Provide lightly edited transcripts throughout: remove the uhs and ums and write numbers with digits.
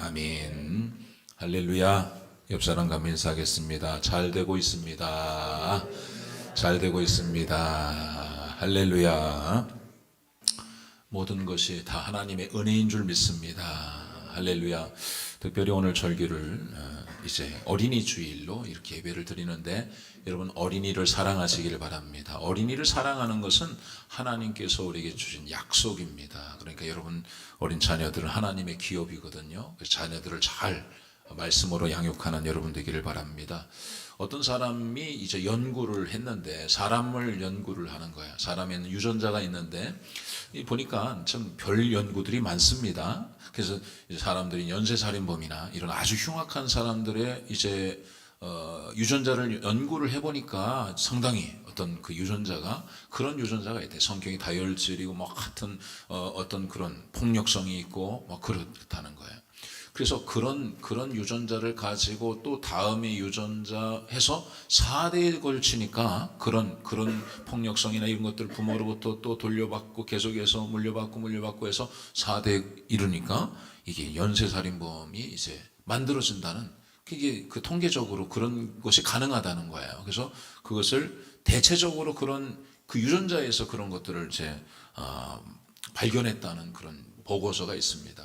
아멘. 할렐루야. 옆 사람과 인사하겠습니다. 잘 되고 있습니다. 잘 되고 있습니다. 할렐루야. 모든 것이 다 하나님의 은혜인 줄 믿습니다. 할렐루야. 특별히 오늘 절기를 이제 어린이 주일로 이렇게 예배를 드리는데, 여러분 어린이를 사랑하시길 바랍니다. 어린이를 사랑하는 것은 하나님께서 우리에게 주신 약속입니다. 그러니까 여러분 어린 자녀들은 하나님의 기업이거든요. 그 자녀들을 잘 말씀으로 양육하는 여러분 되기를 바랍니다. 어떤 사람이 이제 연구를 했는데, 사람을 연구를 하는 거야. 사람에는 유전자가 있는데, 보니까 참 별 연구들이 많습니다. 그래서 이제 사람들이 연쇄살인범이나 이런 아주 흉악한 사람들의 이제 유전자를 연구를 해보니까 상당히 어떤 그 유전자가, 그런 유전자가 있대. 성격이 다혈질이고 뭐 같은 어떤 그런 폭력성이 있고 뭐 그렇다는 거예요. 그래서 그런 유전자를 가지고 또 다음의 유전자 해서 4대에 걸치니까 그런 폭력성이나 이런 것들 부모로부터 또 돌려받고 계속해서 물려받고 해서 4대 이르니까 이게 연쇄살인범이 이제 만들어진다는, 그게 그 통계적으로 그런 것이 가능하다는 거예요. 그래서 그것을 대체적으로 그런 그 유전자에서 그런 것들을 이제 발견했다는 그런 보고서가 있습니다.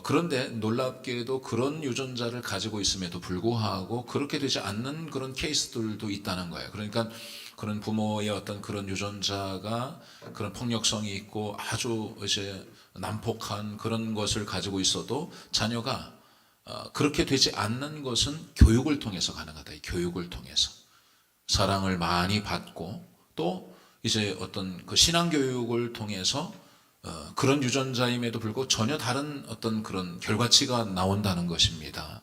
그런데 놀랍게도 그런 유전자를 가지고 있음에도 불구하고 그렇게 되지 않는 그런 케이스들도 있다는 거예요. 그러니까 그런 부모의 어떤 그런 유전자가 그런 폭력성이 있고 아주 이제 난폭한 그런 것을 가지고 있어도 자녀가 그렇게 되지 않는 것은 교육을 통해서 가능하다. 교육을 통해서 사랑을 많이 받고 또 이제 어떤 그 신앙 교육을 통해서 그런 유전자임에도 불구하고 전혀 다른 어떤 그런 결과치가 나온다는 것입니다.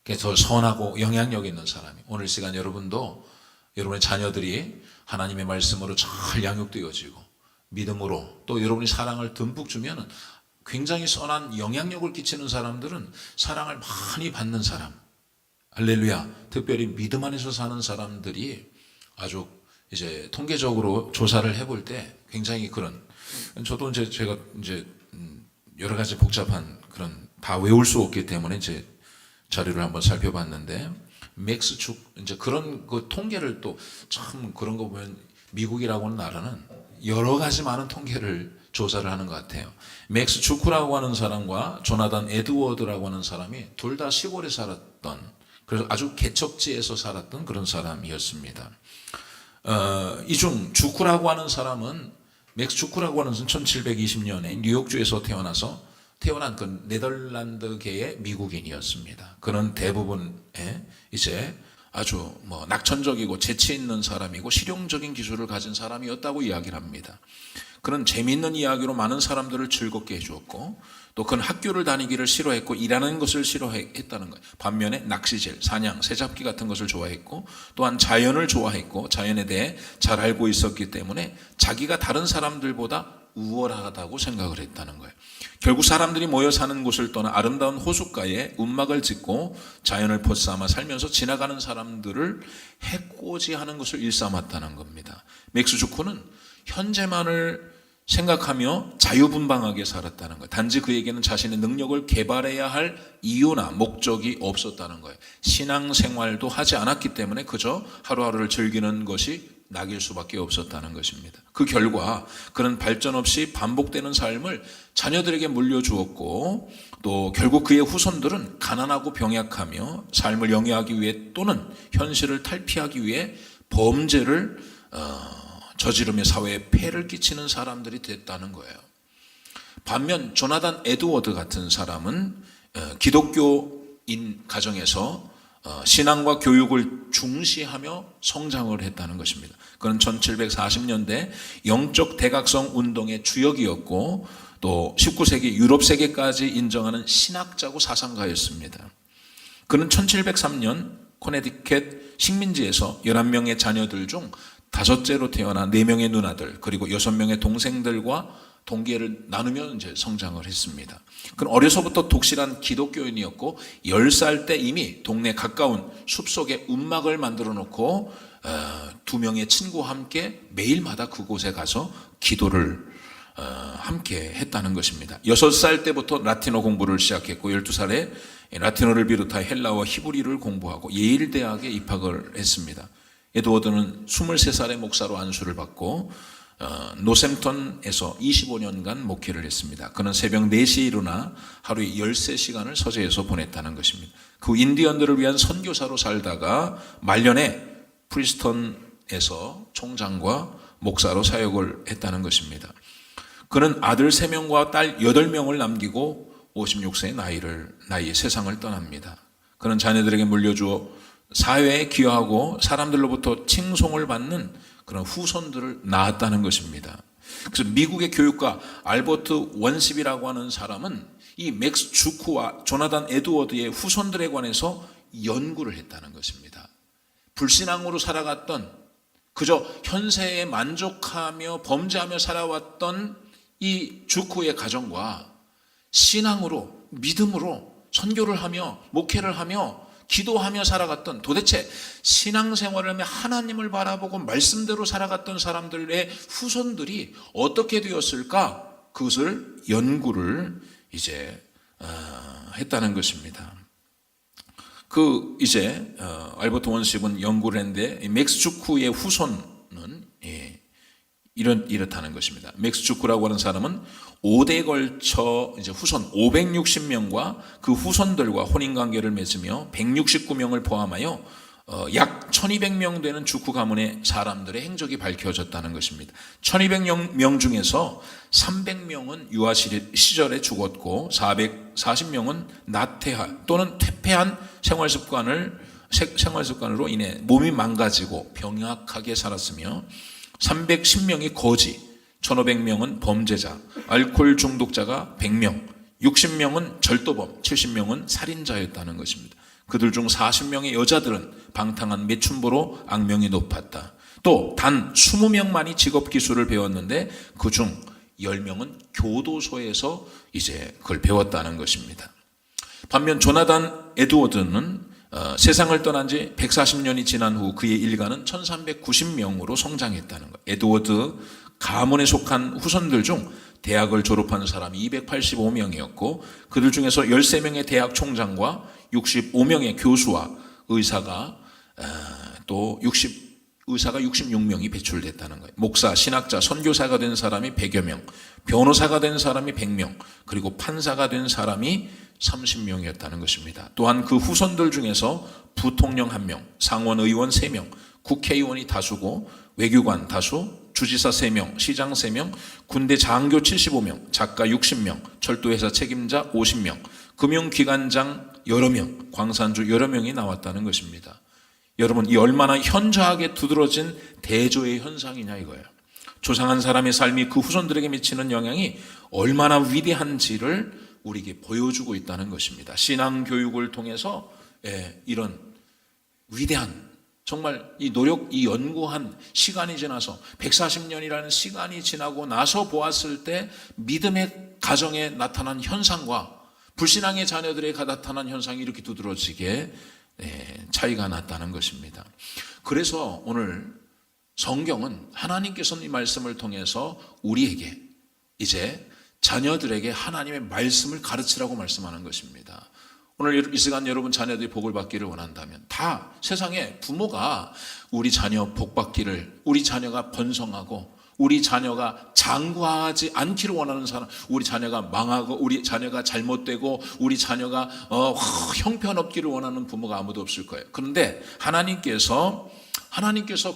그래서 선하고 영향력 있는 사람이, 오늘 시간 여러분도 여러분의 자녀들이 하나님의 말씀으로 잘 양육되어지고 믿음으로 또 여러분이 사랑을 듬뿍 주면 굉장히 선한 영향력을 끼치는 사람들은 사랑을 많이 받는 사람, 할렐루야. 특별히 믿음 안에서 사는 사람들이 아주 이제 통계적으로 조사를 해볼 때 굉장히 그런, 저도 이제 제가 이제 여러 가지 복잡한 그런 다 외울 수 없기 때문에 이제 자료를 한번 살펴봤는데, 맥스축 이제 그런 그 통계를 또 참 그런 거 보면 미국이라고 하는 나라는 여러 가지 많은 통계를 조사를 하는 것 같아요. 맥스 주크라고 하는 사람과 조나단 에드워드라고 하는 사람이 둘 다 시골에 살았던, 그래서 아주 개척지에서 살았던 그런 사람이었습니다. 이 중 주크라고 하는 사람은, 맥스 주크라고 하는 사람은 1720년에 뉴욕주에서 태어난 그 네덜란드계의 미국인이었습니다. 그는 대부분의 이제 아주 뭐 낙천적이고 재치 있는 사람이고 실용적인 기술을 가진 사람이었다고 이야기를 합니다. 그는 재미있는 이야기로 많은 사람들을 즐겁게 해주었고, 또 그는 학교를 다니기를 싫어했고 일하는 것을 싫어했다는 거예요. 반면에 낚시질, 사냥, 새잡기 같은 것을 좋아했고, 또한 자연을 좋아했고 자연에 대해 잘 알고 있었기 때문에 자기가 다른 사람들보다 우월하다고 생각을 했다는 거예요. 결국 사람들이 모여 사는 곳을 떠나 아름다운 호숫가에 움막을 짓고 자연을 벗삼아 살면서 지나가는 사람들을 해코지하는 것을 일삼았다는 겁니다. 맥스 주크는 현재만을 생각하며 자유분방하게 살았다는 거예요. 단지 그에게는 자신의 능력을 개발해야 할 이유나 목적이 없었다는 거예요. 신앙생활도 하지 않았기 때문에 그저 하루하루를 즐기는 것이 낙일 수밖에 없었다는 것입니다. 그 결과 그는 발전 없이 반복되는 삶을 자녀들에게 물려주었고, 또 결국 그의 후손들은 가난하고 병약하며 삶을 영위하기 위해 또는 현실을 탈피하기 위해 범죄를 저지르며 사회에 폐를 끼치는 사람들이 됐다는 거예요. 반면 조나단 에드워드 같은 사람은 기독교인 가정에서 신앙과 교육을 중시하며 성장을 했다는 것입니다. 그는 1740년대 영적 대각성 운동의 주역이었고, 또 19세기 유럽 세계까지 인정하는 신학자고 사상가였습니다. 그는 1703년 코네티켓 식민지에서 11명의 자녀들 중 5째로 태어나 4명의 누나들 그리고 6명의 동생들과 동기를 나누며 이제 성장을 했습니다. 그는 어려서부터 독실한 기독교인이었고 10살 때 이미 동네 가까운 숲속에 움막을 만들어 놓고 2명의 친구와 함께 매일마다 그곳에 가서 기도를 함께 했다는 것입니다. 6살 때부터 라틴어 공부를 시작했고 12살에 라틴어를 비롯한 헬라어 히브리를 공부하고 예일 대학에 입학을 했습니다. 에드워드는 23살에 목사로 안수를 받고 노샘턴에서 25년간 목회를 했습니다. 그는 새벽 4시에 일어나 하루에 13시간을 서재에서 보냈다는 것입니다. 그 인디언들을 위한 선교사로 살다가 말년에 프리스턴에서 총장과 목사로 사역을 했다는 것입니다. 그는 아들 3명과 딸 8명을 남기고 56세의 나이에 세상을 떠납니다. 그는 자녀들에게 물려주어 사회에 기여하고 사람들로부터 칭송을 받는 그런 후손들을 낳았다는 것입니다. 그래서 미국의 교육가 알버트 원십이라고 하는 사람은 이 맥스 주크와 조나단 에드워드의 후손들에 관해서 연구를 했다는 것입니다. 불신앙으로 살아갔던, 그저 현세에 만족하며 범죄하며 살아왔던 이 주크의 가정과 신앙으로, 믿음으로 선교를 하며 목회를 하며 기도하며 살아갔던, 도대체 신앙생활을 하며 하나님을 바라보고 말씀대로 살아갔던 사람들의 후손들이 어떻게 되었을까? 그것을 연구를 했다는 것입니다. 알버트 원십은 연구를 했는데 맥스 주크의 후손은 이렇다는 것입니다. 맥스 주크라고 하는 사람은 5대에 걸쳐 후손 560명과 그 후손들과 혼인관계를 맺으며 169명을 포함하여 약 1200명 되는 주크 가문의 사람들의 행적이 밝혀졌다는 것입니다. 1200명 중에서 300명은 유아 시절에 죽었고 440명은 나태한 또는 퇴폐한 생활습관으로 인해 몸이 망가지고 병약하게 살았으며 310명이 거지, 1500명은 범죄자, 알코올 중독자가 100명, 60명은 절도범, 70명은 살인자였다는 것입니다. 그들 중 40명의 여자들은 방탕한 매춘부로 악명이 높았다. 또 단 20명만이 직업기술을 배웠는데 그중 10명은 교도소에서 그걸 배웠다는 것입니다. 반면 조나단 에드워드는 세상을 떠난 지 140년이 지난 후 그의 일가는 1390명으로 성장했다는 것. 에드워드 가문에 속한 후손들 중 대학을 졸업한 사람이 285명이었고 그들 중에서 13명의 대학 총장과 65명의 교수와 의사가 66명이 배출됐다는 거예요. 목사, 신학자, 선교사가 된 사람이 100여 명, 변호사가 된 사람이 100명, 그리고 판사가 된 사람이 30명이었다는 것입니다. 또한 그 후손들 중에서 부통령 1명, 상원의원 3명, 국회의원이 다수고 외교관 다수, 주지사 3명, 시장 3명, 군대 장교 75명, 작가 60명, 철도회사 책임자 50명, 금융기관장 여러 명, 광산주 여러 명이 나왔다는 것입니다. 여러분, 이 얼마나 현저하게 두드러진 대조의 현상이냐 이거예요. 조상한 사람의 삶이 그 후손들에게 미치는 영향이 얼마나 위대한지를 우리에게 보여주고 있다는 것입니다. 신앙교육을 통해서 이런 위대한, 정말 이 연구한 시간이 지나서 140년이라는 시간이 지나고 나서 보았을 때 믿음의 가정에 나타난 현상과 불신앙의 자녀들에 나타난 현상이 이렇게 두드러지게 차이가 났다는 것입니다. 그래서 오늘 성경은 하나님께서는 이 말씀을 통해서 우리에게 이제 자녀들에게 하나님의 말씀을 가르치라고 말씀하는 것입니다. 오늘 이 시간 여러분 자녀들이 복을 받기를 원한다면 다 세상에 부모가 우리 자녀 복 받기를, 우리 자녀가 번성하고 우리 자녀가 장구하지 않기를 원하는 사람, 우리 자녀가 망하고 우리 자녀가 잘못되고 우리 자녀가 형편없기를 원하는 부모가 아무도 없을 거예요. 그런데 하나님께서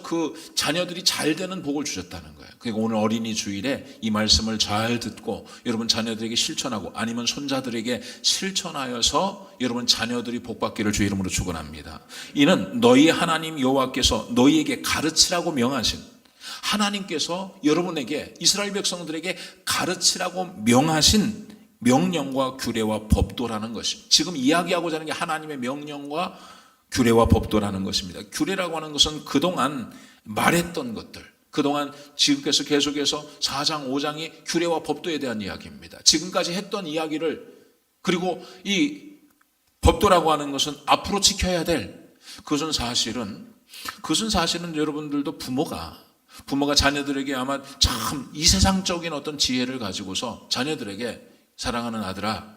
그 자녀들이 잘 되는 복을 주셨다는 거예요. 그러니까 오늘 어린이 주일에 이 말씀을 잘 듣고 여러분 자녀들에게 실천하고 아니면 손자들에게 실천하여서 여러분 자녀들이 복 받기를 주의 이름으로 축원합니다. 이는 너희 하나님 여호와께서 너희에게 가르치라고 명하신, 하나님께서 여러분에게 이스라엘 백성들에게 가르치라고 명하신 명령과 규례와 법도라는 것입니다. 지금 이야기하고자 하는 게 하나님의 명령과 규례와 법도라는 것입니다. 규례라고 하는 것은 그동안 말했던 것들, 그동안 지금께서 계속해서 4장 5장이 규례와 법도에 대한 이야기입니다. 지금까지 했던 이야기를, 그리고 이 법도라고 하는 것은 앞으로 지켜야 될, 그것은 사실은 여러분들도 부모가 부모가 자녀들에게 아마 참 이 세상적인 어떤 지혜를 가지고서 자녀들에게 사랑하는 아들아,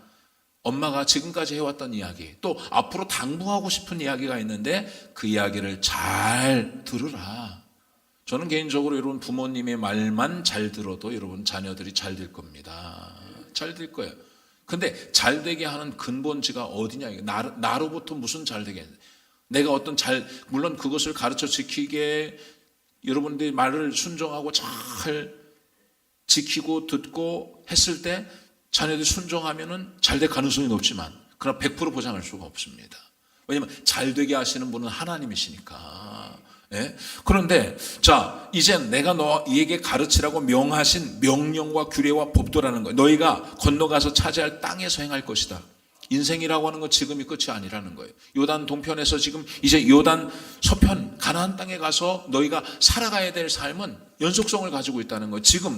엄마가 지금까지 해왔던 이야기, 또 앞으로 당부하고 싶은 이야기가 있는데 그 이야기를 잘 들으라. 저는 개인적으로 여러분 부모님의 말만 잘 들어도 여러분 자녀들이 잘 될 겁니다. 잘 될 거예요. 근데 잘 되게 하는 근본지가 어디냐? 나로부터 무슨 잘 되게? 내가 어떤 물론 그것을 가르쳐 지키게 여러분들이 말을 순종하고 잘 지키고 듣고 했을 때 자녀들이 순종하면은 잘 될 가능성이 높지만 그러나 100% 보장할 수가 없습니다. 왜냐하면 잘 되게 하시는 분은 하나님이시니까. 예? 그런데 자 이제 내가 너에게 가르치라고 명하신 명령과 규례와 법도라는 거예요. 너희가 건너가서 차지할 땅에서 행할 것이다. 인생이라고 하는 건 지금이 끝이 아니라는 거예요. 요단 동편에서 지금 이제 요단 서편 가나안 땅에 가서 너희가 살아가야 될 삶은 연속성을 가지고 있다는 거예요. 지금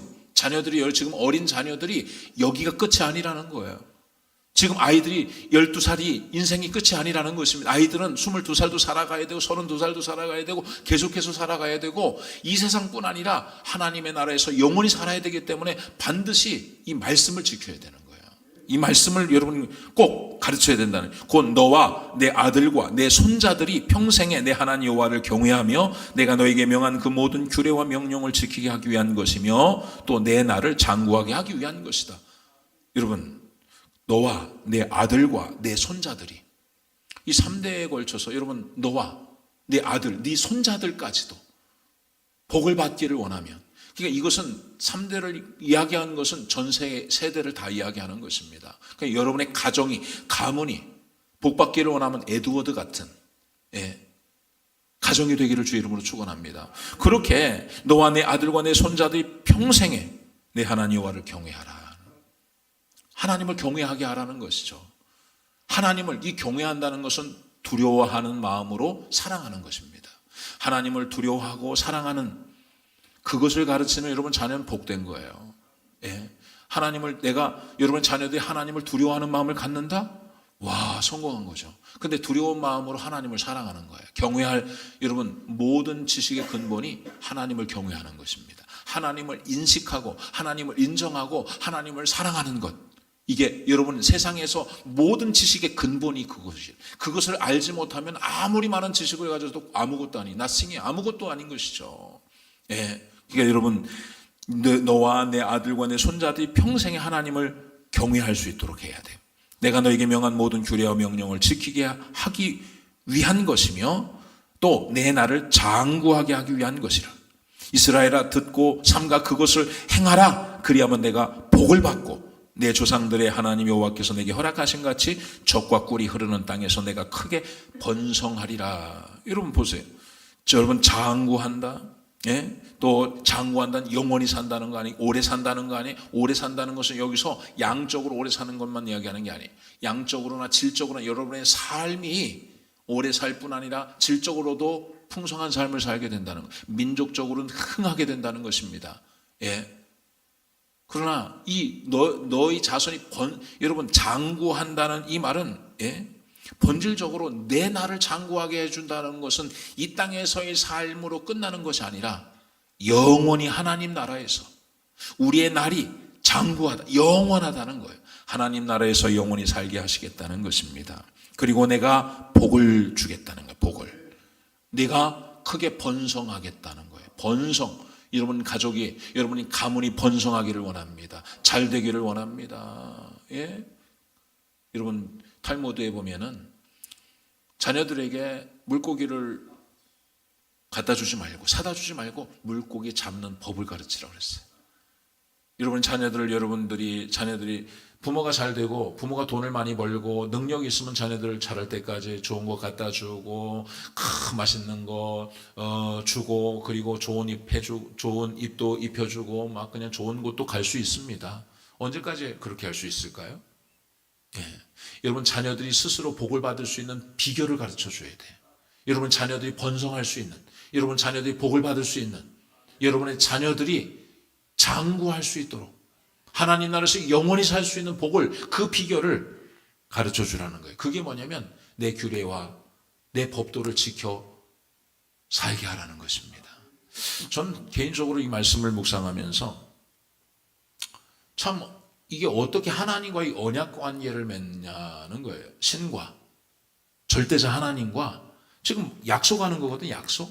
어린 자녀들이 여기가 끝이 아니라는 거예요. 지금 아이들이 12살이 인생이 끝이 아니라는 것입니다. 아이들은 22살도 살아가야 되고 32살도 살아가야 되고 계속해서 살아가야 되고 이 세상뿐 아니라 하나님의 나라에서 영원히 살아야 되기 때문에 반드시 이 말씀을 지켜야 되는 거예요. 이 말씀을 여러분 꼭 가르쳐야 된다는, 곧 너와 내 아들과 내 손자들이 평생에 내 하나님 여호와를 경외하며 내가 너에게 명한 그 모든 규례와 명령을 지키게 하기 위한 것이며 또 내 나를 장구하게 하기 위한 것이다. 여러분, 너와 내 아들과 내 손자들이 이 3대에 걸쳐서 여러분 너와 내 아들, 네 손자들까지도 복을 받기를 원하면, 그러니까 이것은 3대를 이야기하는 것은 전 세대를 다 이야기하는 것입니다. 그러니까 여러분의 가문이 복받기를 원하면 에드워드 같은 가정이 되기를 주의 이름으로 축원합니다. 그렇게 너와 내 아들과 내 손자들이 평생에 내 하나님 여호와를 경외하라. 하나님을 경외하게 하라는 것이죠. 하나님을 경외한다는 것은 두려워하는 마음으로 사랑하는 것입니다. 하나님을 두려워하고 사랑하는 그것을 가르치는 여러분 자녀는 복된 거예요. 예. 여러분 자녀들이 하나님을 두려워하는 마음을 갖는다? 와, 성공한 거죠. 근데 두려운 마음으로 하나님을 사랑하는 거예요. 경외할 여러분 모든 지식의 근본이 하나님을 경외하는 것입니다. 하나님을 인식하고 하나님을 인정하고 하나님을 사랑하는 것. 이게 여러분 세상에서 모든 지식의 근본이 그것이에요. 그것을 알지 못하면 아무리 많은 지식을 가져도 아무것도 아닌, nothing이 아무것도 아닌 것이죠. 예. 그러니까 여러분 너와 내 아들과 내 손자들이 평생에 하나님을 경외할 수 있도록 해야 돼요. 내가 너에게 명한 모든 규례와 명령을 지키게 하기 위한 것이며 또 내 나를 장구하게 하기 위한 것이라. 이스라엘아 듣고 삼가 그것을 행하라. 그리하면 내가 복을 받고 내 조상들의 하나님 여호와께서 내게 허락하신 같이 젖과 꿀이 흐르는 땅에서 내가 크게 번성하리라. 여러분 보세요. 여러분 장구한다. 예? 또 장구한다는 영원히 산다는 거 아니에요. 오래 산다는 거 아니에요. 오래 산다는 것은 여기서 양적으로 오래 사는 것만 이야기하는 게 아니에요. 양적으로나 질적으로나 여러분의 삶이 오래 살 뿐 아니라 질적으로도 풍성한 삶을 살게 된다는 거예요. 민족적으로는 흥하게 된다는 것입니다. 예. 그러나 너희 자손이 여러분 장구한다는 이 말은 본질적으로 내 나를 장구하게 해준다는 것은 이 땅에서의 삶으로 끝나는 것이 아니라 영원히 하나님 나라에서 우리의 날이 장구하다, 영원하다는 거예요. 하나님 나라에서 영원히 살게 하시겠다는 것입니다. 그리고 내가 복을 주겠다는 거예요. 복을. 내가 크게 번성하겠다는 거예요. 번성. 여러분 가족이, 여러분이 가문이 번성하기를 원합니다. 잘 되기를 원합니다. 예? 여러분 탈무드에 보면은 자녀들에게 물고기를 갖다 주지 말고 사다 주지 말고 물고기 잡는 법을 가르치라고 그랬어요. 여러분들이 자녀들이 부모가 잘 되고 부모가 돈을 많이 벌고 능력이 있으면 자녀들 자랄 때까지 좋은 거 갖다 주고 맛있는 거 주고 그리고 좋은 입도 입혀주고 막 그냥 좋은 곳도 갈 수 있습니다. 언제까지 그렇게 할 수 있을까요? 예. 여러분 자녀들이 스스로 복을 받을 수 있는 비결을 가르쳐 줘야 돼요. 여러분 자녀들이 번성할 수 있는, 여러분 자녀들이 복을 받을 수 있는, 여러분의 자녀들이 장구할 수 있도록 하나님 나라에서 영원히 살 수 있는 복을, 그 비결을 가르쳐 주라는 거예요. 그게 뭐냐면 내 규례와 내 법도를 지켜 살게 하라는 것입니다. 전 개인적으로 이 말씀을 묵상하면서 참 이게 어떻게 하나님과의 언약 관계를 맺냐는 거예요. 신과 절대자 하나님과 지금 약속하는 거거든요. 약속.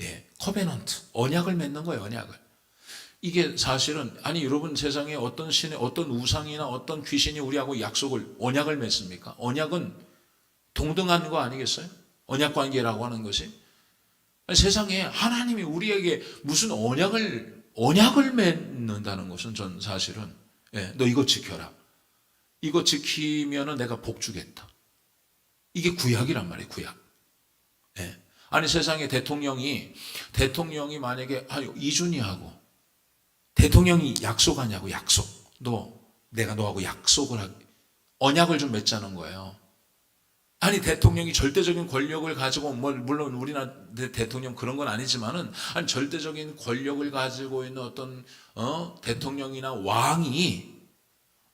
예, 커베넌트. 언약을 맺는 거예요. 언약을. 이게 사실은 아니 여러분 세상에 어떤 신의 어떤 우상이나 어떤 귀신이 우리하고 약속을 언약을 맺습니까? 언약은 동등한 거 아니겠어요? 언약 관계라고 하는 것이 아니, 세상에 하나님이 우리에게 무슨 언약을 맺는다는 것은 전 사실은 너 이거 지켜라. 이거 지키면은 내가 복 주겠다. 이게 구약이란 말이에요. 구약. 아니 세상에 대통령이 만약에 이준희하고 대통령이 약속하냐고 약속. 내가 너하고 약속을 언약을 좀 맺자는 거예요. 아니 대통령이 절대적인 권력을 가지고 물론 우리나라 대통령 그런 건 아니지만은 아니 절대적인 권력을 가지고 있는 어떤 대통령이나 왕이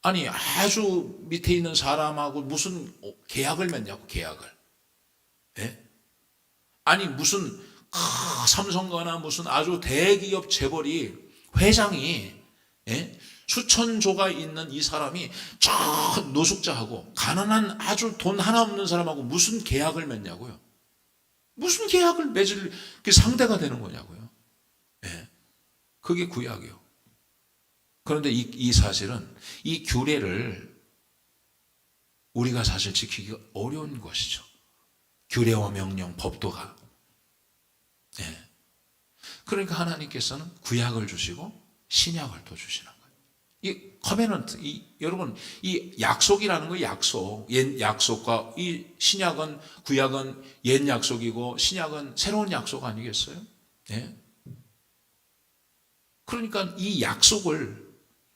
아니 아주 밑에 있는 사람하고 무슨 계약을 맺냐고 계약을. 예? 아니 무슨 삼성가나 무슨 아주 대기업 재벌이 회장이 수천조가 있는 이 사람이 저 노숙자하고 가난한 아주 돈 하나 없는 사람하고 무슨 계약을 맺냐고요. 무슨 계약을 맺을 그 상대가 되는 거냐고요. 그게 구약이요. 그런데 이 사실은 이 규례를 우리가 사실 지키기가 어려운 것이죠. 규례와 명령, 법도가. 그러니까 하나님께서는 구약을 주시고 신약을 또 주시는 거예요. 이 커베넌트, 여러분, 이 약속이라는 거예요. 약속. 옛 약속과 이 신약은, 구약은 옛 약속이고 신약은 새로운 약속 아니겠어요? 그러니까 이 약속을,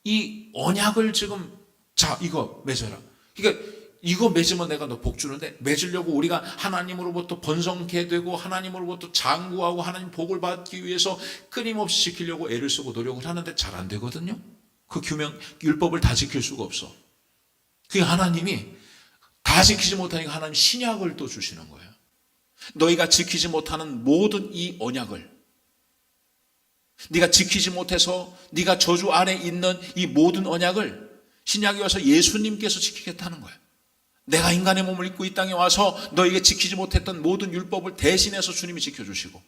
이 언약을 지금, 자, 이거 맺어라. 그러니까 이거 맺으면 내가 너 복 주는데 맺으려고 우리가 하나님으로부터 번성케 되고 하나님으로부터 장구하고 하나님 복을 받기 위해서 끊임없이 지키려고 애를 쓰고 노력을 하는데 잘 안 되거든요. 그 율법을 다 지킬 수가 없어. 그게 하나님이 다 지키지 못하니까 하나님 신약을 또 주시는 거예요. 너희가 지키지 못하는 모든 이 언약을 네가 지키지 못해서 네가 저주 아래 있는 이 모든 언약을 신약에 와서 예수님께서 지키겠다는 거예요. 내가 인간의 몸을 입고 이 땅에 와서 너에게 지키지 못했던 모든 율법을 대신해서 주님이 지켜주시고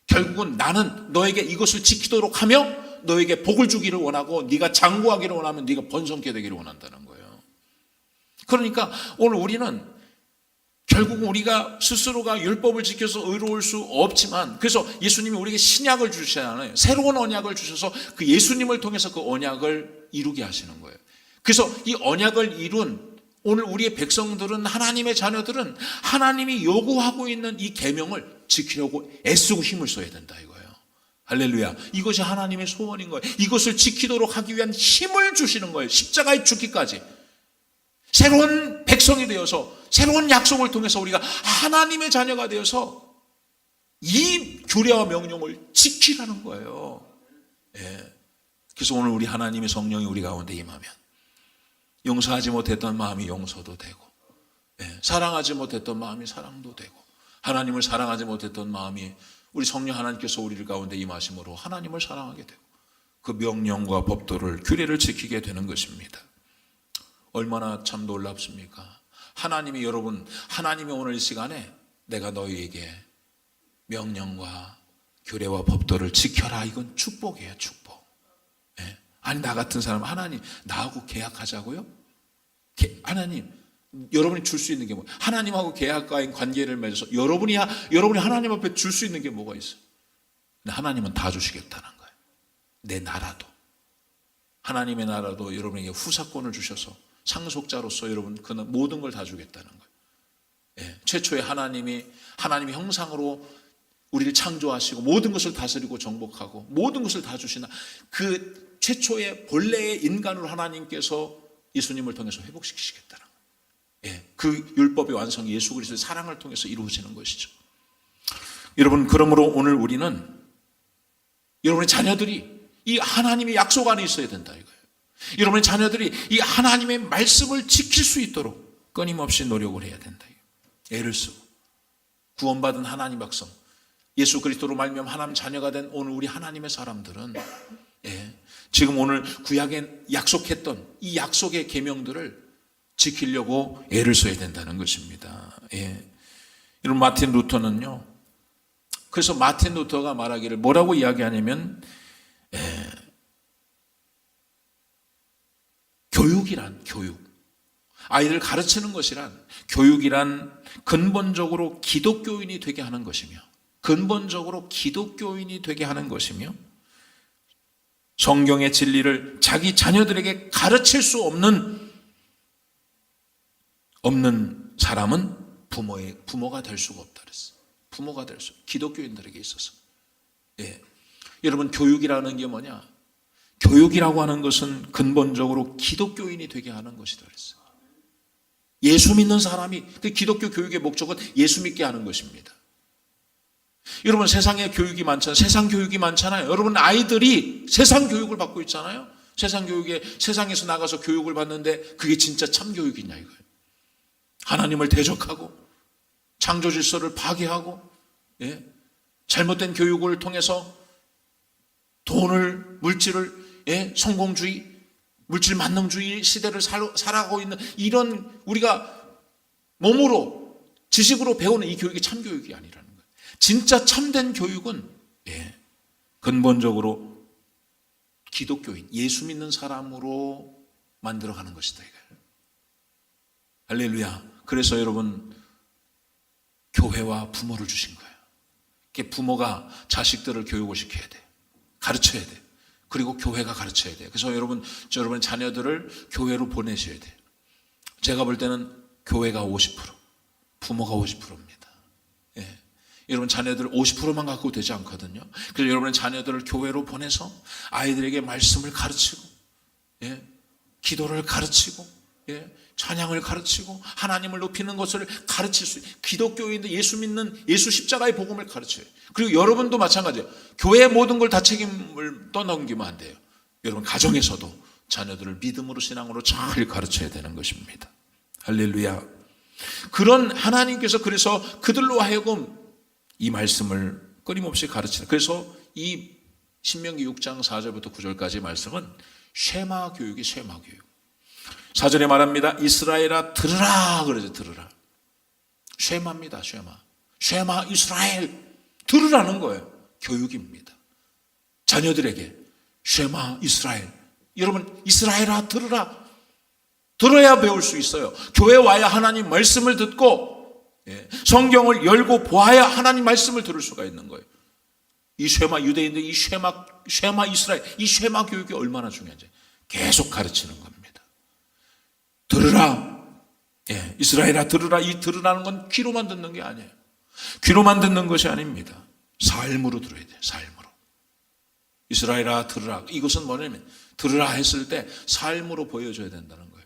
결국은 나는 너에게 이것을 지키도록 하며 너에게 복을 주기를 원하고 네가 장구하기를 원하면 네가 번성케 되기를 원한다는 거예요. 그러니까 오늘 우리는 결국 우리가 스스로가 율법을 지켜서 의로울 수 없지만 그래서 예수님이 우리에게 신약을 주시잖아요. 새로운 언약을 주셔서 그 예수님을 통해서 그 언약을 이루게 하시는 거예요. 그래서 이 언약을 이룬 오늘 우리의 백성들은 하나님의 자녀들은 하나님이 요구하고 있는 이 계명을 지키려고 애쓰고 힘을 써야 된다 이거예요. 할렐루야. 이것이 하나님의 소원인 거예요. 이것을 지키도록 하기 위한 힘을 주시는 거예요. 십자가에 죽기까지. 새로운 백성이 되어서 새로운 약속을 통해서 우리가 하나님의 자녀가 되어서 이 규례와 명령을 지키라는 거예요. 그래서 오늘 우리 하나님의 성령이 우리 가운데 임하면 용서하지 못했던 마음이 용서도 되고 사랑하지 못했던 마음이 사랑도 되고 하나님을 사랑하지 못했던 마음이 우리 성령 하나님께서 우리를 가운데 임하심으로 하나님을 사랑하게 되고 그 명령과 법도를 규례를 지키게 되는 것입니다. 얼마나 참 놀랍습니까? 하나님이 여러분 하나님이 오늘 이 시간에 내가 너희에게 명령과 규례와 법도를 지켜라 이건 축복이에요. 축복. 아니 나 같은 사람 하나님 나하고 계약하자고요? 하나님 여러분이 줄 수 있는 게 뭐예요? 하나님하고 계약과의 관계를 맺어서 여러분이 하나님 앞에 줄 수 있는 게 뭐가 있어요? 근데 하나님은 다 주시겠다는 거예요. 내 나라도 하나님의 나라도 여러분에게 후사권을 주셔서 상속자로서 여러분 그 모든 걸 다 주겠다는 거예요. 최초에 하나님이 형상으로 우리를 창조하시고 모든 것을 다스리고 정복하고 모든 것을 다 주시나 그 최초의 본래의 인간으로 하나님께서 예수님을 통해서 회복시키시겠다는 거예요. 그 율법의 완성이 예수 그리스도의 사랑을 통해서 이루어지는 것이죠. 여러분 그러므로 오늘 우리는 여러분의 자녀들이 이 하나님의 약속 안에 있어야 된다 이거예요. 여러분의 자녀들이 이 하나님의 말씀을 지킬 수 있도록 끊임없이 노력을 해야 된다. 애를 쓰고 구원받은 하나님 백성 예수 그리스도로 말미암아 하나님 자녀가 된 오늘 우리 하나님의 사람들은 지금 오늘 구약에 약속했던 이 약속의 계명들을 지키려고 애를 써야 된다는 것입니다. 이런 마틴 루터는요, 그래서 마틴 루터가 말하기를 뭐라고 이야기하냐면, 교육이란, 아이를 가르치는 것이란, 교육이란 근본적으로 기독교인이 되게 하는 것이며, 성경의 진리를 자기 자녀들에게 가르칠 수 없는 사람은 부모가 될 수가 없다 그랬어요. 부모가 될 수, 기독교인들에게 있어서. 여러분, 교육이라는 게 뭐냐? 교육이라고 하는 것은 근본적으로 기독교인이 되게 하는 것이다 그랬어요. 예수 믿는 사람이, 그 기독교 교육의 목적은 예수 믿게 하는 것입니다. 여러분, 세상에 교육이 많잖아요. 세상 교육이 많잖아요. 여러분, 아이들이 세상 교육을 받고 있잖아요. 세상에서 나가서 교육을 받는데 그게 진짜 참 교육이냐 이거예요. 하나님을 대적하고 창조 질서를 파괴하고 잘못된 교육을 통해서 돈을, 물질을, 성공주의, 물질 만능주의 시대를 살아가고 있는 이런 우리가 몸으로 지식으로 배우는 이 교육이 참 교육이 아니라는 거예요. 진짜 참된 교육은 근본적으로 기독교인, 예수 믿는 사람으로 만들어가는 것이다 이거예요. 할렐루야. 그래서 여러분, 교회와 부모를 주신 거예요. 부모가 자식들을 교육을 시켜야 돼. 가르쳐야 돼. 그리고 교회가 가르쳐야 돼. 그래서 여러분 자녀들을 교회로 보내셔야 돼. 제가 볼 때는 교회가 50%, 부모가 50%입니다. 여러분, 자녀들 50%만 갖고 되지 않거든요. 그래서 여러분의 자녀들을 교회로 보내서 아이들에게 말씀을 가르치고, 기도를 가르치고, 찬양을 가르치고, 하나님을 높이는 것을 가르칠 수 있어요. 기독교인들, 예수 믿는 예수 십자가의 복음을 가르쳐요. 그리고 여러분도 마찬가지예요. 교회의 모든 걸 다 책임을 떠넘기면 안 돼요. 여러분, 가정에서도 자녀들을 믿음으로, 신앙으로 잘 가르쳐야 되는 것입니다. 할렐루야. 그런 하나님께서 그래서 그들로 하여금 이 말씀을 끊임없이 가르치는, 그래서 이 신명기 6장 4절부터 9절까지 말씀은 쉐마 교육이 쉐마 교육. 4절에 말합니다. 이스라엘아 들으라 그러죠. 들으라. 쉐마입니다. 쉐마 이스라엘, 들으라는 거예요. 교육입니다. 자녀들에게 쉐마 이스라엘. 여러분, 이스라엘아 들으라. 들어야 배울 수 있어요. 교회 와야 하나님 말씀을 듣고 성경을 열고 보아야 하나님 말씀을 들을 수가 있는 거예요. 이 쉐마 유대인들, 이 쉐마 이스라엘, 이 쉐마 교육이 얼마나 중요한지 계속 가르치는 겁니다. 들으라. 이스라엘아 들으라. 이 들으라는 건 귀로만 듣는 게 아니에요. 귀로만 듣는 것이 아닙니다. 삶으로 들어야 돼요. 삶으로. 이스라엘아 들으라. 이것은 뭐냐면 들으라 했을 때 삶으로 보여줘야 된다는 거예요.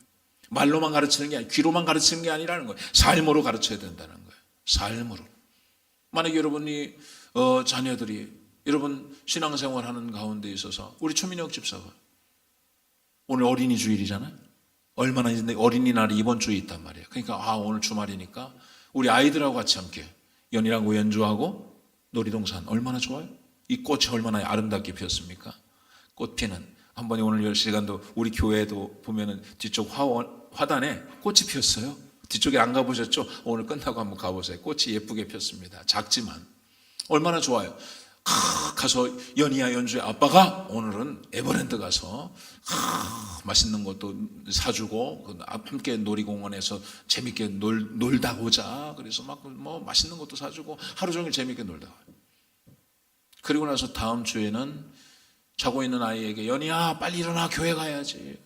말로만 가르치는 게 아니라, 귀로만 가르치는 게 아니라는 거예요. 삶으로 가르쳐야 된다는 거예요. 삶으로. 만약에 여러분이 자녀들이 여러분 신앙생활 하는 가운데 있어서, 우리 최민혁 집사가 오늘 어린이 주일이잖아요. 얼마나 있는데 어린이날이 이번 주에 있단 말이에요. 그러니까 오늘 주말이니까 우리 아이들하고 같이 함께 연희랑고 연주하고 놀이동산, 얼마나 좋아요? 이 꽃이 얼마나 아름답게 피었습니까? 꽃 피는, 한 번에 오늘 10시간도 우리 교회도 보면은 뒤쪽 화단에 꽃이 피었어요. 뒤쪽에 안 가보셨죠? 오늘 끝나고 한번 가보세요. 꽃이 예쁘게 폈습니다. 작지만 얼마나 좋아요. 가서 연희야 연주의 아빠가 오늘은 에버랜드 가서 맛있는 것도 사주고 함께 놀이공원에서 재밌게 놀다 오자. 그래서 막 뭐 맛있는 것도 사주고 하루 종일 재밌게 놀다 와요. 그리고 나서 다음 주에는 자고 있는 아이에게 연희야 빨리 일어나, 교회 가야지.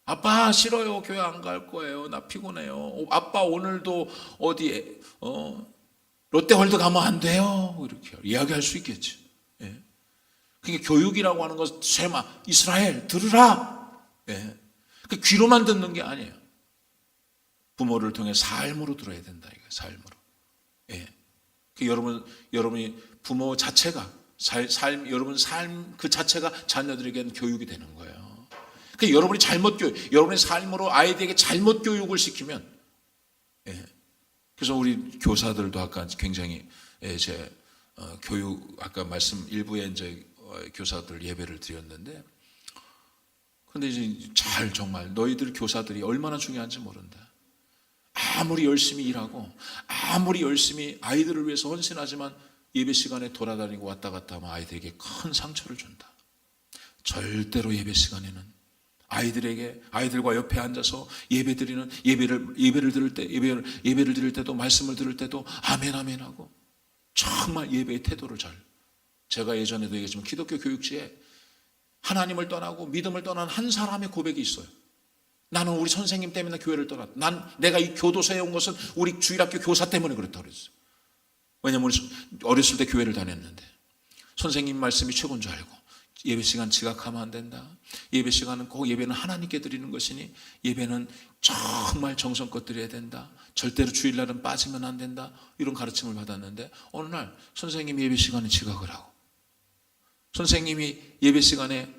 아빠 싫어요, 교회 안 갈 거예요, 나 피곤해요. 아빠 오늘도 어디에 롯데월드 가면 안 돼요, 이렇게 이야기할 수 있겠지. 그러니까 교육이라고 하는 것은 쉐마 이스라엘 들으라. 그 귀로만 듣는 게 아니에요. 부모를 통해 삶으로 들어야 된다. 이거 삶으로. 여러분이 부모 자체가 여러분 삶 그 자체가 자녀들에게는 교육이 되는 거예요. 그러니까 여러분이 잘못 교육, 여러분의 삶으로 아이들에게 잘못 교육을 시키면, 그래서 우리 교사들도 아까 굉장히 제 교육 아까 말씀 일부에 이제 교사들 예배를 드렸는데, 근데 이제 정말 너희들 교사들이 얼마나 중요한지 모른다. 아무리 열심히 일하고 아무리 열심히 아이들을 위해서 헌신하지만 예배 시간에 돌아다니고 왔다 갔다 하면 아이들에게 큰 상처를 준다. 절대로 예배 시간에는 아이들과 옆에 앉아서 예배를 드릴 때도 말씀을 들을 때도 아멘 아멘 하고 정말 예배의 태도를 제가 예전에도 얘기했지만 기독교 교육지에 하나님을 떠나고 믿음을 떠난 한 사람의 고백이 있어요. 나는 우리 선생님 때문에 교회를 떠났다. 내가 이 교도소에 온 것은 우리 주일학교 교사 때문에 그렇다고 그랬어요. 왜냐면 우리 어렸을 때 교회를 다녔는데 선생님 말씀이 최고인 줄 알고 예배 시간 지각하면 안 된다. 예배 시간은 꼭 예배는 하나님께 드리는 것이니 예배는 정말 정성껏 드려야 된다. 절대로 주일날은 빠지면 안 된다. 이런 가르침을 받았는데 어느 날 선생님이 예배 시간에 지각을 하고 선생님이 예배 시간에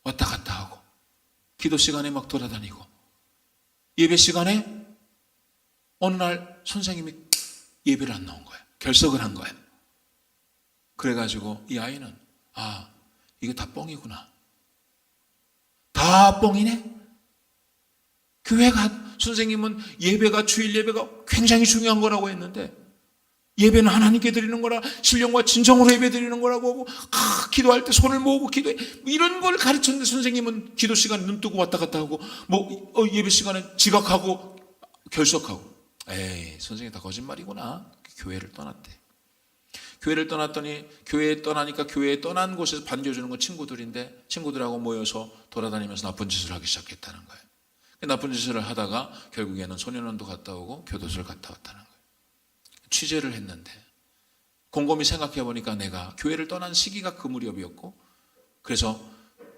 왔다 갔다 하고 기도 시간에 막 돌아다니고 예배 시간에 어느 날 선생님이 예배를 안 나온 거예요. 결석을 한 거예요. 그래가지고 이 아이는 이게 다 뻥이구나. 다 뻥이네. 선생님은 주일 예배가 굉장히 중요한 거라고 했는데 예배는 하나님께 드리는 거라 신령과 진정으로 예배 드리는 거라고 하고 기도할 때 손을 모으고 기도해 이런 걸 가르쳤는데 선생님은 기도 시간에 눈 뜨고 왔다 갔다 하고 예배 시간에 지각하고 결석하고 선생님 다 거짓말이구나. 교회를 떠났대. 교회를 떠났더니 교회에 떠나니까 교회에 떠난 곳에서 반겨주는 건 친구들인데 친구들하고 모여서 돌아다니면서 나쁜 짓을 하기 시작했다는 거예요. 나쁜 짓을 하다가 결국에는 소년원도 갔다 오고 교도소를 갔다 왔다는 거예요. 취재를 했는데 곰곰이 생각해 보니까 내가 교회를 떠난 시기가 그 무렵이었고 그래서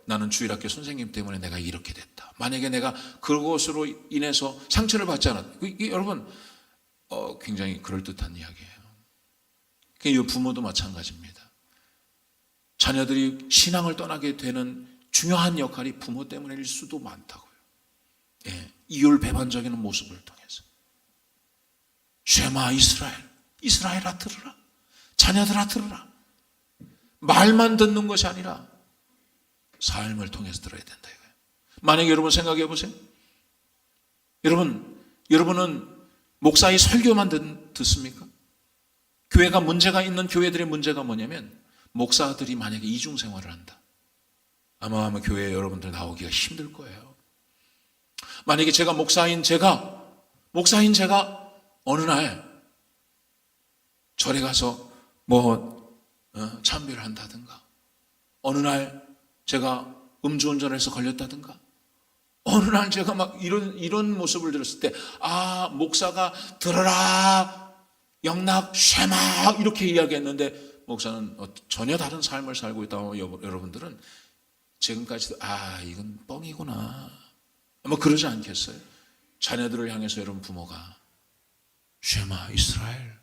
나는 주일학교 선생님 때문에 내가 이렇게 됐다. 만약에 내가 그것으로 인해서 상처를 받지 않았다. 여러분 굉장히 그럴듯한 이야기예요. 이 부모도 마찬가지입니다. 자녀들이 신앙을 떠나게 되는 중요한 역할이 부모 때문일 수도 많다고요. 이율배반적인 모습을 통해서 쉐마 이스라엘아 들으라. 자녀들아 들으라. 말만 듣는 것이 아니라 삶을 통해서 들어야 된다 이거예요. 만약에 여러분 생각해 보세요. 여러분은 목사의 설교만 듣습니까? 교회가 문제가 있는 교회들의 문제가 뭐냐면 목사들이 만약에 이중생활을 한다. 아마 교회에 여러분들 나오기가 힘들 거예요. 만약에 목사인 제가 어느 날 절에 가서 참배를 한다든가 어느 날 제가 음주운전을 해서 걸렸다든가 어느 날 제가 막 이런 모습을 들었을 때 목사가 들어라 영락 쉐마 이렇게 이야기했는데 목사는 전혀 다른 삶을 살고 있다고 여러분들은 지금까지도 이건 뻥이구나 그러지 않겠어요? 자녀들을 향해서 여러분 부모가 쉐마 이스라엘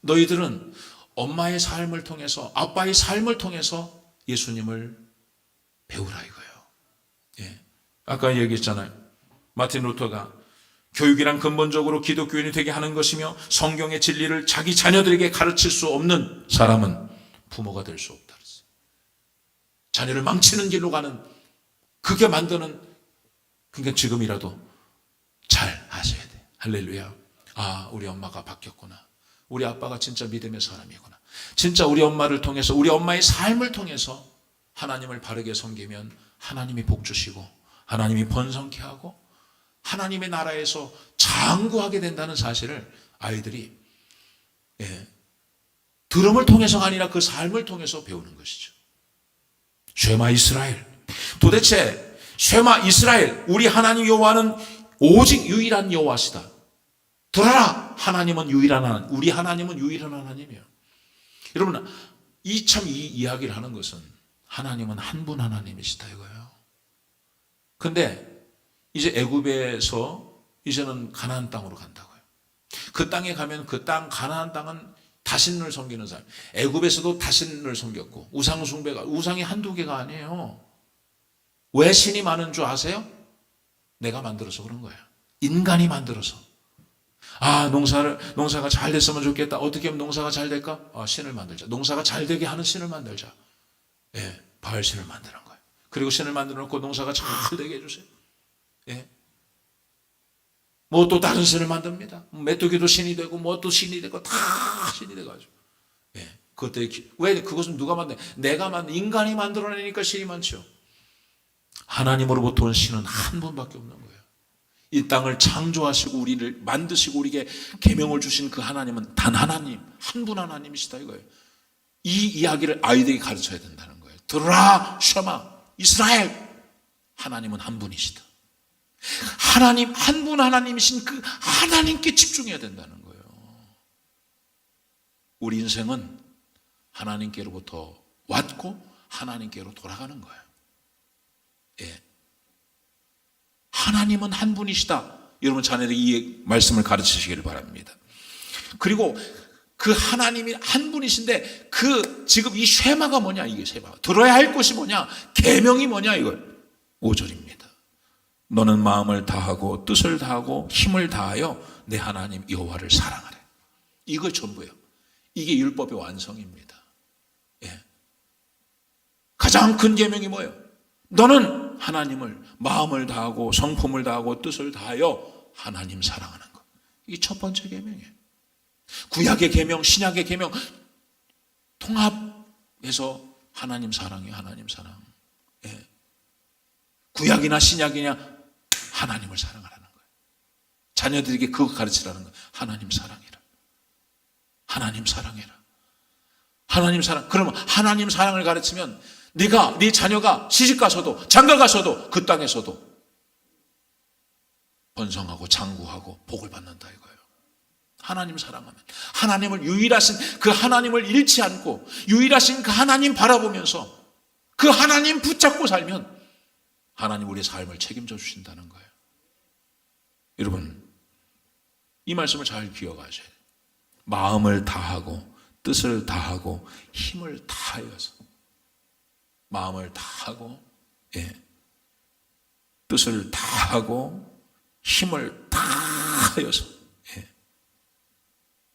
너희들은 엄마의 삶을 통해서 아빠의 삶을 통해서 예수님을 배우라 이거예요. 아까 얘기했잖아요. 마틴 루터가 교육이란 근본적으로 기독교인이 되게 하는 것이며 성경의 진리를 자기 자녀들에게 가르칠 수 없는 사람은 부모가 될 수 없다 그랬어요. 자녀를 망치는 길로 가는 그게 만드는 그러니까 지금이라도 잘 하셔야 돼. 할렐루야. 우리 엄마가 바뀌었구나. 우리 아빠가 진짜 믿음의 사람이구나. 진짜 우리 엄마를 통해서 우리 엄마의 삶을 통해서 하나님을 바르게 섬기면 하나님이 복 주시고 하나님이 번성케 하고 하나님의 나라에서 장구하게 된다는 사실을 아이들이 들음을 통해서가 아니라 그 삶을 통해서 배우는 것이죠. 쉐마 이스라엘. 도대체 쉐마 이스라엘 우리 하나님 여호와는 오직 유일한 여호와시다. 들어라. 하나님은 유일한 하나님. 우리 하나님은 유일한 하나님이에요. 여러분 이 이야기를 하는 것은 하나님은 한 분 하나님이시다 이거예요. 근데 이제 애굽에서 이제는 가나안 땅으로 간다고요. 그 땅에 가면 가나안 땅은 다신을 섬기는 사람. 애굽에서도 다신을 섬겼고 우상 숭배가 우상이 한두 개가 아니에요. 왜 신이 많은 줄 아세요? 내가 만들어서 그런 거예요. 인간이 만들어서. 농사가 잘 됐으면 좋겠다. 어떻게 하면 농사가 잘 될까? 신을 만들자. 농사가 잘 되게 하는 신을 만들자. 예, 바알신을 만드는 거예요. 그리고 신을 만들어 놓고 농사가 잘 되게 해주세요. 예. 뭐 또 다른 신을 만듭니다. 메뚜기도 신이 되고 뭐 또 신이 되고 다 신이 돼가지고. 예. 왜 그것은 누가 만든? 내가 만든 인간이 만들어내니까 신이 많죠. 하나님으로부터 온 신은 한 분밖에 없는 거예요. 이 땅을 창조하시고 우리를 만드시고 우리에게 계명을 주신 그 하나님은 단 하나님, 한 분 하나님이시다 이거예요. 이 이야기를 아이들에게 가르쳐야 된다는 거예요. 들어라, 셔마, 이스라엘, 하나님은 한 분이시다. 하나님, 한 분 하나님이신 그 하나님께 집중해야 된다는 거예요. 우리 인생은 하나님께로부터 왔고 하나님께로 돌아가는 거예요. 예. 하나님은 한 분이시다. 여러분 자녀들에게 이 말씀을 가르치시기를 바랍니다. 그리고 그 하나님이 한 분이신데 지금 이 쉐마가 뭐냐? 이게 쉐마가 들어야 할 것이 뭐냐? 계명이 뭐냐? 이걸 5절입니다. 너는 마음을 다하고 뜻을 다하고 힘을 다하여 내 하나님 여호와를 사랑하라. 이거 전부예요. 이게 율법의 완성입니다. 예. 가장 큰 계명이 뭐예요? 너는 하나님을 마음을 다하고 성품을 다하고 뜻을 다하여 하나님 사랑하는 것. 이게 첫 번째 계명이에요. 구약의 계명, 신약의 계명 통합해서 하나님 사랑이에요. 하나님 사랑. 예. 구약이나 신약이냐 하나님을 사랑하라는 거예요. 자녀들에게 그거 가르치라는 거예요. 하나님 사랑해라. 하나님 사랑해라. 하나님 사랑. 그러면 하나님 사랑을 가르치면 네 자녀가 시집 가서도 장가 가서도 그 땅에서도 번성하고 장구하고 복을 받는다 이거예요. 하나님 사랑하면 하나님을 유일하신 그 하나님을 잃지 않고 유일하신 그 하나님 바라보면서 그 하나님 붙잡고 살면 하나님 우리의 삶을 책임져 주신다는 거예요. 여러분 이 말씀을 잘 기억하셔야 돼요. 마음을 다하고 뜻을 다하고 힘을 다하여서 마음을 다하고 뜻을 다하고 힘을 다하여서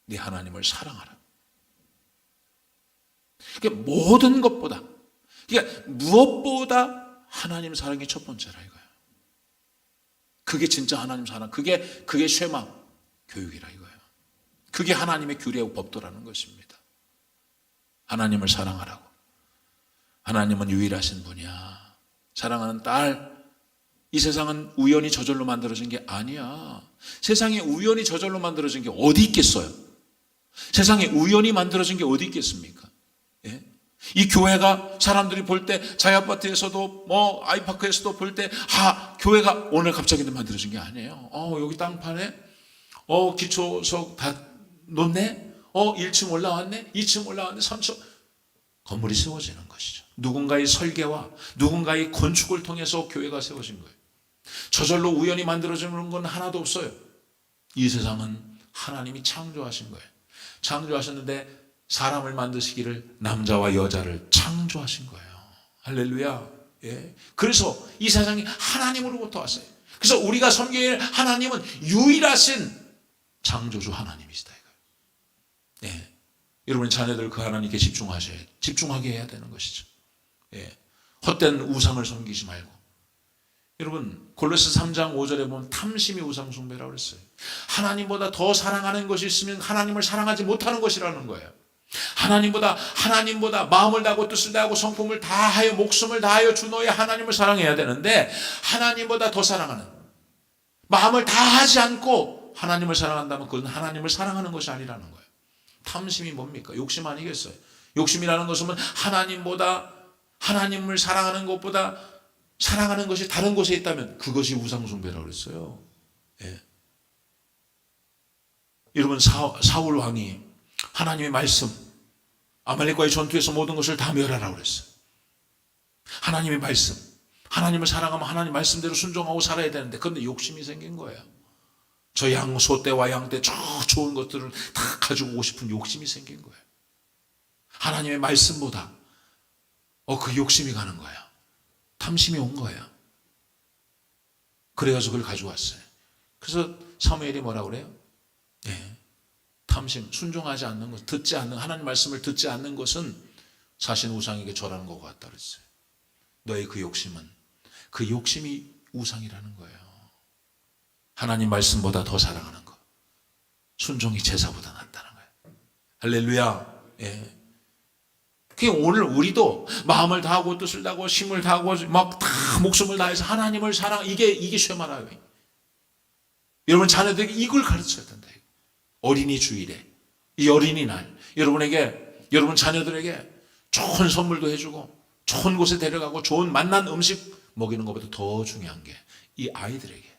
네 하나님을 사랑하라. 그러니까 모든 것보다 그러니까 무엇보다 하나님 사랑이 첫 번째라 이거예요. 그게 진짜 하나님 사랑. 그게 쉐마 교육이라 이거예요. 그게 하나님의 규례와 법도라는 것입니다. 하나님을 사랑하라고. 하나님은 유일하신 분이야. 사랑하는 딸, 이 세상은 우연히 저절로 만들어진 게 아니야. 세상에 우연히 저절로 만들어진 게 어디 있겠어요? 세상에 우연히 만들어진 게 어디 있겠습니까? 예? 이 교회가 사람들이 볼 때 자이아파트에서도 뭐 아이파크에서도 볼 때 교회가 오늘 갑자기 만들어진 게 아니에요. 여기 땅판에 기초석 다 놓네? 1층 올라왔네? 2층 올라왔네? 3층 건물이 세워지는 것이죠. 누군가의 설계와 누군가의 건축을 통해서 교회가 세워진 거예요. 저절로 우연히 만들어지는 건 하나도 없어요. 이 세상은 하나님이 창조하신 거예요. 창조하셨는데 사람을 만드시기를 남자와 여자를 창조하신 거예요. 할렐루야. 예. 그래서 이 세상이 하나님으로부터 왔어요. 그래서 우리가 섬겨야 할 하나님은 유일하신 창조주 하나님이시다 이거예요. 예. 여러분 자녀들 그 하나님께 집중하게 해야 되는 것이죠. 예. 헛된 우상을 섬기지 말고. 여러분 골로새 3장 5절에 보면 탐심이 우상 숭배라고 그랬어요. 하나님보다 더 사랑하는 것이 있으면 하나님을 사랑하지 못하는 것이라는 거예요. 하나님보다 마음을 다하고 뜻을 다하고 성품을 다하여 목숨을 다하여 주 너의 하나님을 사랑해야 되는데 하나님보다 더 사랑하는 마음을 다하지 않고 하나님을 사랑한다면 그건 하나님을 사랑하는 것이 아니라는 거예요. 탐심이 뭡니까? 욕심 아니겠어요? 욕심이라는 것은 하나님을 사랑하는 것보다 사랑하는 것이 다른 곳에 있다면 그것이 우상숭배라고 그랬어요. 예. 여러분 사울 왕이 하나님의 말씀 아말렉과의 전투에서 모든 것을 다 멸하라고 그랬어요. 하나님의 말씀 하나님을 사랑하면 하나님 말씀대로 순종하고 살아야 되는데 그런데 욕심이 생긴 거예요. 저 소떼와 양떼 저 좋은 것들을 다 가지고 오고 싶은 욕심이 생긴 거예요. 하나님의 말씀보다 그 욕심이 가는 거예요. 탐심이 온 거예요. 그래가지고 그걸 가져왔어요. 그래서 사무엘이 뭐라고 그래요? 경외함심, 순종하지 않는 것, 듣지 않는, 하나님 말씀을 듣지 않는 것은 사신 우상에게 절하는 것 같다 그랬어요. 너의 그 욕심은, 그 욕심이 우상이라는 거예요. 하나님 말씀보다 더 사랑하는 것, 순종이 제사보다 낫다는 거예요. 할렐루야. 예. 오늘 우리도 마음을 다하고 뜻을 다하고 힘을 다하고 막 다 목숨을 다해서 하나님을 이게 쉐마라요. 여러분 자녀들에게 이걸 가르쳐야 된다. 어린이 주일에, 이 어린이날, 여러분 자녀들에게 좋은 선물도 해주고 좋은 곳에 데려가고 좋은 맛난 음식 먹이는 것보다 더 중요한 게 이 아이들에게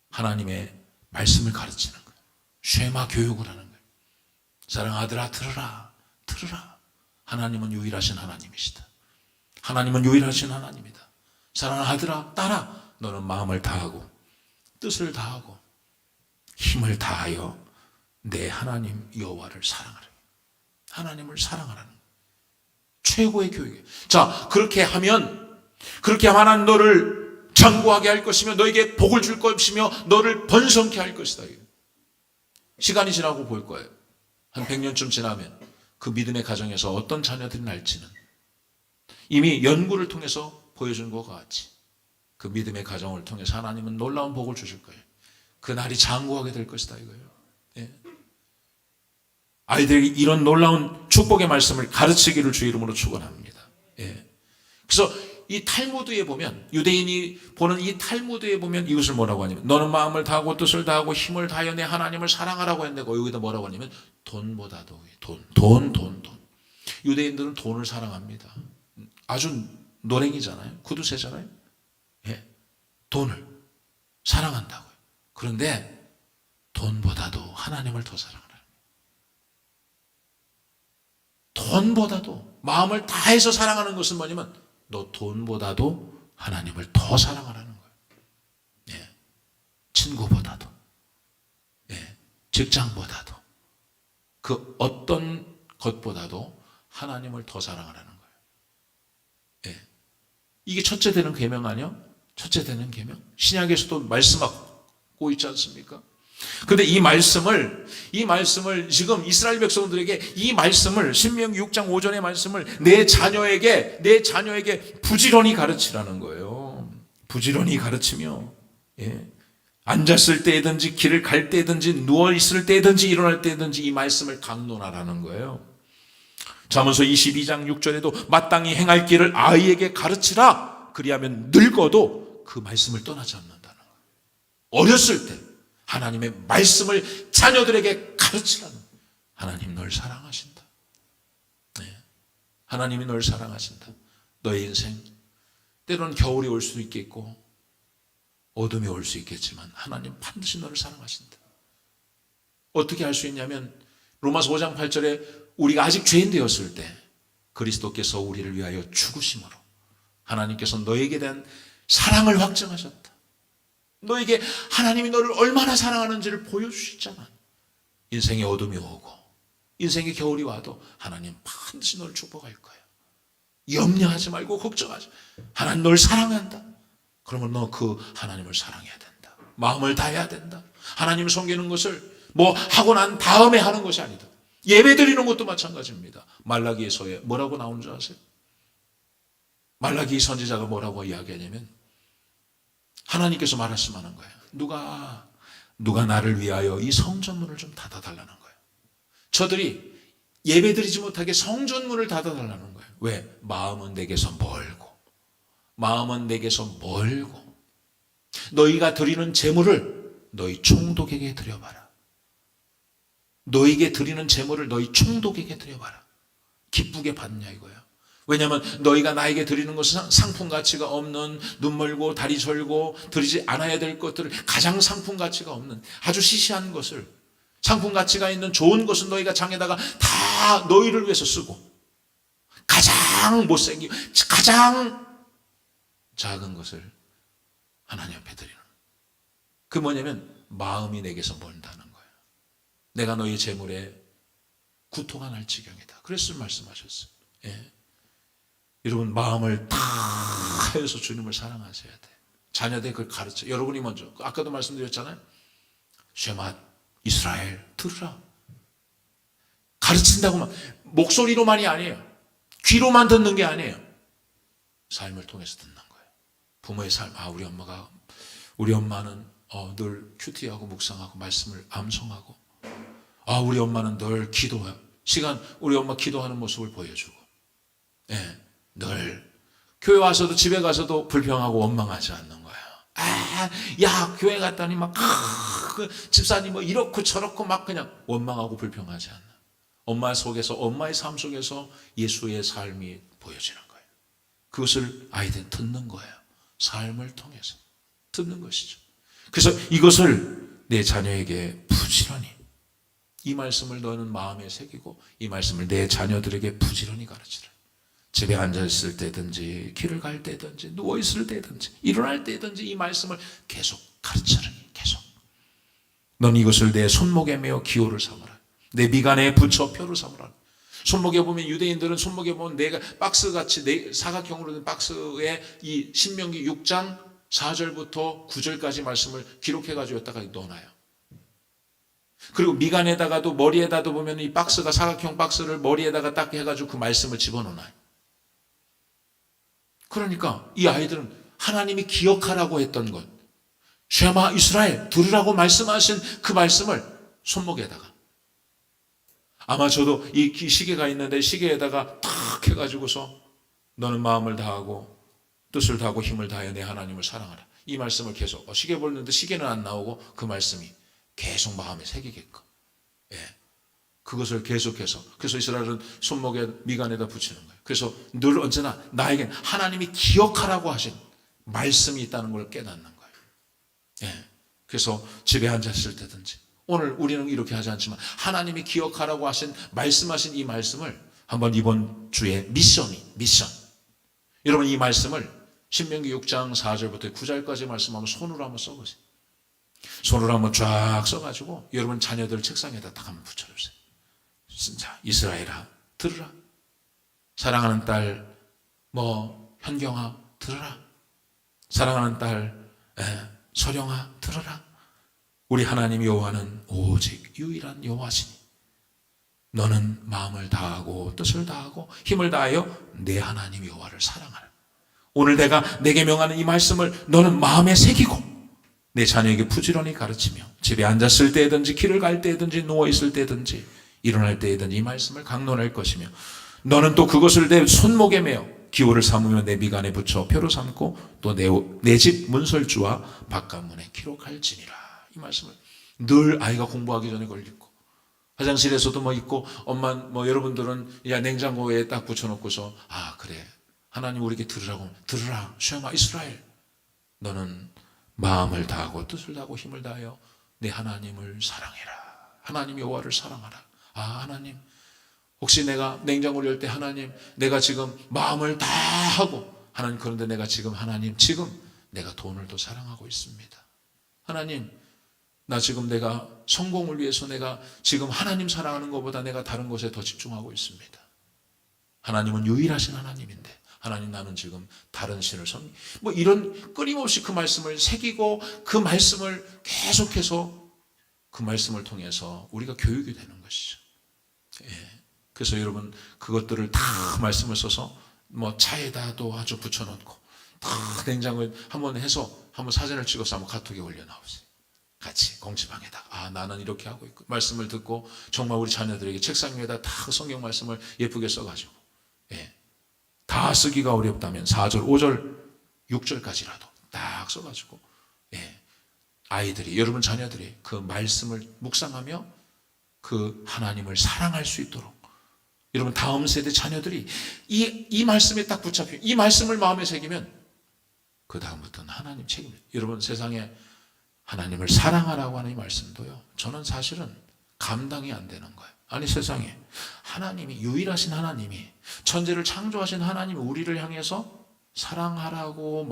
하나님의 말씀을 가르치는 거예요. 쉐마 교육을 하는 거예요. 사랑하더라, 들으라. 하나님은 유일하신 하나님이시다. 하나님은 유일하신 하나님이다. 사랑하더라, 따라. 너는 마음을 다하고 뜻을 다하고 힘을 다하여 내 하나님 여호와를 사랑하라. 하나님을 사랑하라는 거예요. 최고의 교육이에요. 자, 그렇게 하면 하나님 너를 장구하게 할 것이며 너에게 복을 줄 것이며 너를 번성케 할 것이다. 시간이 지나고 볼 거예요. 한 100년쯤 지나면 그 믿음의 가정에서 어떤 자녀들이 날지는 이미 연구를 통해서 보여준 것과 같이 그 믿음의 가정을 통해서 하나님은 놀라운 복을 주실 거예요. 그 날이 장구하게 될 것이다 이거예요. 예. 아이들에게 이런 놀라운 축복의 말씀을 가르치기를 주의 이름으로 축원합니다. 예. 그래서 이 탈무드에 보면, 유대인이 보는 이 탈무드에 보면 이것을 뭐라고 하냐면, 너는 마음을 다하고 뜻을 다하고 힘을 다하여 내 하나님을 사랑하라고 했는데 여기다 뭐라고 하냐면 돈보다도 돈. 유대인들은 돈을 사랑합니다. 아주 노랭이잖아요. 구두쇠잖아요. 예. 돈을 사랑한다고요. 그런데 돈보다도 하나님을 더 사랑하라. 돈보다도 마음을 다해서 사랑하는 것은 뭐냐면 너 돈보다도 하나님을 더 사랑하라는 거예요. 예. 친구보다도, 예. 직장보다도, 그 어떤 것보다도 하나님을 더 사랑하라는 거예요. 예. 이게 첫째 되는 계명 아니요? 첫째 되는 계명. 신약에서도 말씀하고 있지 않습니까? 그런데 이 말씀을 지금 이스라엘 백성들에게 이 말씀을 신명기 6장 5절의 말씀을 내 자녀에게 부지런히 가르치라는 거예요. 부지런히 가르치며, 예. 앉았을 때든지 길을 갈 때든지 누워 있을 때든지 일어날 때든지 이 말씀을 강론하라는 거예요. 잠언서 22장 6절에도 마땅히 행할 길을 아이에게 가르치라. 그리하면 늙어도 그 말씀을 떠나지 않는다는 거예요. 어렸을 때 하나님의 말씀을 자녀들에게 가르치라는 거예요. 하나님 널 사랑하신다. 네. 하나님이 널 사랑하신다. 너의 인생 때로는 겨울이 올 수도 있겠고 어둠이 올 수 있겠지만 하나님 반드시 너를 사랑하신다. 어떻게 할 수 있냐면 로마서 5장 8절에 우리가 아직 죄인 되었을 때 그리스도께서 우리를 위하여 죽으심으로 하나님께서 너에게 대한 사랑을 확증하셨다. 너에게 하나님이 너를 얼마나 사랑하는지를 보여주셨잖아. 인생의 어둠이 오고 인생의 겨울이 와도 하나님 반드시 너를 축복할 거야. 염려하지 말고 걱정하지. 하나님 너를 사랑한다. 그러면 너 그 하나님을 사랑해야 된다. 마음을 다해야 된다. 하나님 섬기는 것을 뭐 하고 난 다음에 하는 것이 아니다. 예배 드리는 것도 마찬가지입니다. 말라기에서에 뭐라고 나오는 줄 아세요? 말라기 선지자가 뭐라고 이야기하냐면 하나님께서 말씀하는 거예요. 누가 나를 위하여 이 성전문을 좀 닫아달라는 거예요. 저들이 예배 드리지 못하게 성전문을 닫아달라는 거예요. 왜? 마음은 내게서 멀고 너희가 드리는 제물을 너희 총독에게 드려봐라. 너에게 드리는 제물을 너희 총독에게 드려봐라. 기쁘게 받냐 이거예요. 왜냐하면 너희가 나에게 드리는 것은 상품 가치가 없는 눈 멀고 다리 절고 드리지 않아야 될 것들을 가장 상품 가치가 없는 아주 시시한 것을 상품 가치가 있는 좋은 것은 너희가 장에다가 다 너희를 위해서 쓰고 가장 못생기고 가장 작은 것을 하나님 앞에 드리는 그 뭐냐면 마음이 내게서 멀다는 거예요. 내가 너희 재물에 구토가 날 지경이다. 그래서 말씀하셨어요. 예. 여러분 마음을 다 하여서 주님을 사랑하셔야 돼. 자녀들 그걸 가르쳐. 여러분이 먼저. 아까도 말씀드렸잖아요. 쉐마 이스라엘 들으라. 가르친다고만 목소리로만이 아니에요. 귀로만 듣는 게 아니에요. 삶을 통해서 듣는 거예요. 부모의 삶. 우리 엄마는 늘 큐티하고 묵상하고 말씀을 암송하고, 우리 엄마는 늘 기도해요. 우리 엄마 기도하는 모습을 보여주고, 늘 교회 와서도 집에 가서도 불평하고 원망하지 않는 거예요. 교회 갔더니 막 집사님 이렇고 저렇고 막 그냥 원망하고 불평하지 않는, 엄마의 삶 속에서 예수의 삶이 보여지는 거예요. 그것을 아이들은 듣는 거예요. 삶을 통해서 듣는 것이죠. 그래서 이것을 내 자녀에게 부지런히, 이 말씀을 너는 마음에 새기고 이 말씀을 내 자녀들에게 부지런히 가르치라. 집에 앉아있을 때든지 길을 갈 때든지 누워있을 때든지 일어날 때든지 이 말씀을 계속 가르치라니. 계속 넌 이것을 내 손목에 메어 기호를 삼으라. 내 미간에 붙여 표를 삼으라. 손목에 보면, 유대인들은 손목에 보면 내가 박스같이 사각형으로 된 박스에 이 신명기 6장 4절부터 9절까지 말씀을 기록해가지고 여기다가 넣어놔요. 그리고 미간에다가도 머리에다도 보면 이 박스가, 사각형 박스를 머리에다가 딱 해가지고 그 말씀을 집어넣어놔요. 그러니까 이 아이들은 하나님이 기억하라고 했던 것, 쉐마 이스라엘 들으라고 말씀하신 그 말씀을 손목에다가, 아마 저도 이 시계가 있는데 시계에다가 탁 해가지고서 너는 마음을 다하고 뜻을 다하고 힘을 다하여 내 하나님을 사랑하라. 이 말씀을 계속, 시계 보는데 시계는 안 나오고 그 말씀이 계속 마음에 새기게끔, 그것을 계속해서, 그래서 이스라엘은 손목에 미간에다 붙이는 거예요. 그래서 늘 언제나 나에겐 하나님이 기억하라고 하신 말씀이 있다는 걸 깨닫는 거예요. 그래서 집에 앉았을 때든지, 오늘 우리는 이렇게 하지 않지만 하나님이 기억하라고 하신, 말씀하신 이 말씀을 한번 이번 주에 미션, 여러분 이 말씀을 신명기 6장 4절부터 9절까지 말씀 한번 손으로 한번 써보세요. 손으로 한번 쫙 써가지고 여러분 자녀들 책상에다 딱 한번 붙여주세요. 진짜 이스라엘아 들으라. 사랑하는 딸 현경아 들으라. 사랑하는 딸 서령아 들으라. 우리 하나님 여호와는 오직 유일한 여호와시니 너는 마음을 다하고 뜻을 다하고 힘을 다하여 내 하나님 여호와를 사랑하라. 오늘 내게 명하는 이 말씀을 너는 마음에 새기고 내 자녀에게 부지런히 가르치며 집에 앉았을 때든지 길을 갈 때든지 누워있을 때든지 일어날 때든지 이 말씀을 강론할 것이며, 너는 또 그것을 내 손목에 메어 기호를 삼으며 내 미간에 붙여 표로 삼고 또 내 집 문설주와 바깥문에 기록할지니라. 이 말씀을 늘 아이가 공부하기 전에 걸리고 화장실에서도 있고, 엄마 여러분들은 냉장고에 딱 붙여놓고서 그래 하나님 우리에게 들으라 쉐마 이스라엘 너는 마음을 다하고 뜻을 다하고 힘을 다하여 내 하나님을 사랑해라. 하나님 여호와를 사랑하라. 하나님, 혹시 내가 냉장고를 열 때 하나님 내가 지금 마음을 다하고, 하나님 그런데 내가 지금 내가 돈을 더 사랑하고 있습니다. 하나님 나 지금 내가 성공을 위해서 내가 지금 하나님 사랑하는 것보다 내가 다른 것에 더 집중하고 있습니다. 하나님은 유일하신 하나님인데 하나님 나는 지금 다른 신을 이런 끊임없이 그 말씀을 새기고 그 말씀을 계속해서 그 말씀을 통해서 우리가 교육이 되는 것이죠. 그래서 여러분 그것들을 다 말씀을 써서 차에다도 아주 붙여놓고 다 냉장고에 한번 사진을 찍어서 한번 카톡에 올려놓으세요. 같이 공지방에다가 나는 이렇게 하고 있고, 말씀을 듣고 정말 우리 자녀들에게 책상 위에다 다 성경 말씀을 예쁘게 써가지고, 다 쓰기가 어렵다면 4절, 5절, 6절까지라도 딱 써가지고, 아이들이, 여러분 자녀들이 그 말씀을 묵상하며 그 하나님을 사랑할 수 있도록, 여러분 다음 세대 자녀들이 이 말씀에 딱 붙잡혀 이 말씀을 마음에 새기면 그 다음부터는 하나님 책임입니다. 여러분 세상에 하나님을 사랑하라고 하는 이 말씀도요, 저는 사실은 감당이 안 되는 거예요. 아니 세상에 하나님이, 유일하신 하나님이, 천지를 창조하신 하나님이 우리를 향해서 사랑하라고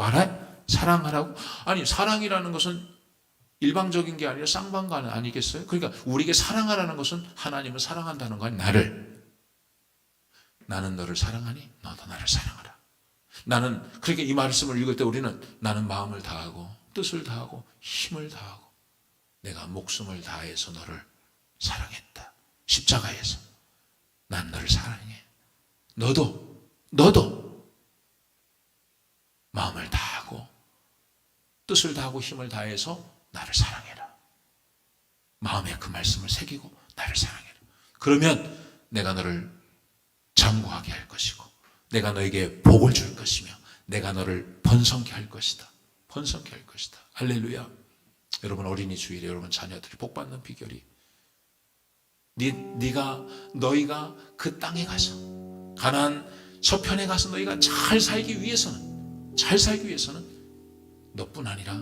사랑하라고? 아니 사랑이라는 것은 일방적인 게 아니라 쌍방관 아니겠어요? 그러니까 우리에게 사랑하라는 것은 하나님을 사랑한다는 거 아니에요. 나는 너를 사랑하니 너도 나를 사랑하라. 그러니까 이 말씀을 읽을 때 우리는 나는 마음을 다하고 뜻을 다하고 힘을 다하고 내가 목숨을 다해서 너를 사랑했다. 십자가에서 난 너를 사랑해. 너도 마음을 다하고 뜻을 다하고 힘을 다해서 나를 사랑해라. 마음에 그 말씀을 새기고 나를 사랑해라. 그러면 내가 너를 장구하게 할 것이고 내가 너에게 복을 줄 것이며 내가 너를 번성케 할 것이다. 번성케 할 것이다. 할렐루야. 여러분, 어린이 주일에 여러분 자녀들이 복받는 비결이 너희가 그 땅에 가서 가나안 서편에 가서 너희가 잘 살기 위해서는 너뿐 아니라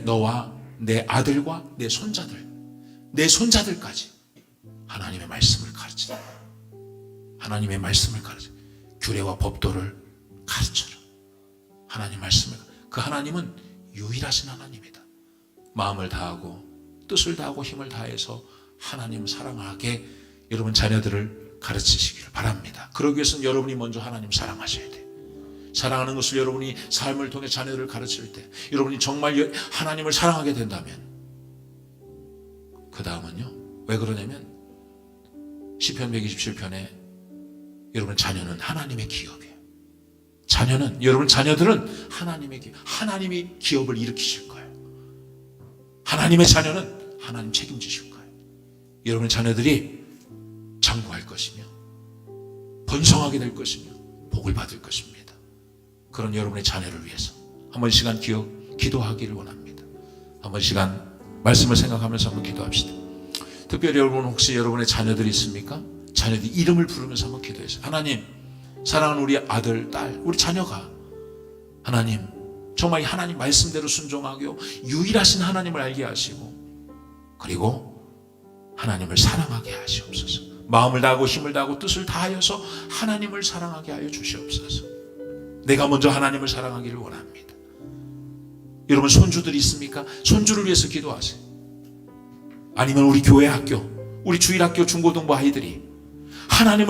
너와 내 아들과 내 손자들까지 하나님의 말씀을 가르치라. 하나님의 말씀을 가르치라. 규례와 법도를 가르쳐라. 하나님 말씀을. 그 하나님은 유일하신 하나님이다. 마음을 다하고 뜻을 다하고 힘을 다해서 하나님 사랑하게 여러분 자녀들을 가르치시기를 바랍니다. 그러기 위해서는 여러분이 먼저 하나님 사랑하셔야 돼요. 사랑하는 것을 여러분이 삶을 통해 자녀들을 가르칠 때 여러분이 정말 하나님을 사랑하게 된다면 그 다음은요. 왜 그러냐면 시편 127편에 여러분 자녀는 하나님의 기업이에요. 여러분 자녀들은 하나님이 기업을 일으키실 거예요. 하나님의 자녀는 하나님 책임지실 거예요. 여러분의 자녀들이 장구할 것이며 번성하게 될 것이며 복을 받을 것입니다. 그런 여러분의 자녀를 위해서 한번 시간 기도하기를 원합니다. 한번 시간 말씀을 생각하면서 한번 기도합시다. 특별히 여러분 혹시 여러분의 자녀들이 있습니까? 자녀들 이름을 부르면서 한번 기도해주세요. 하나님, 사랑하는 우리 아들, 딸, 우리 자녀가 하나님 정말 하나님 말씀대로 순종하고 유일하신 하나님을 알게 하시고 그리고 하나님을 사랑하게 하시옵소서. 마음을 다하고 힘을 다하고 뜻을 다하여서 하나님을 사랑하게 하여 주시옵소서. 내가 먼저 하나님을 사랑하기를 원합니다. 여러분 손주들이 있습니까? 손주를 위해서 기도하세요. 아니면 우리 교회 학교, 우리 주일학교 중고등부 아이들이 하나님을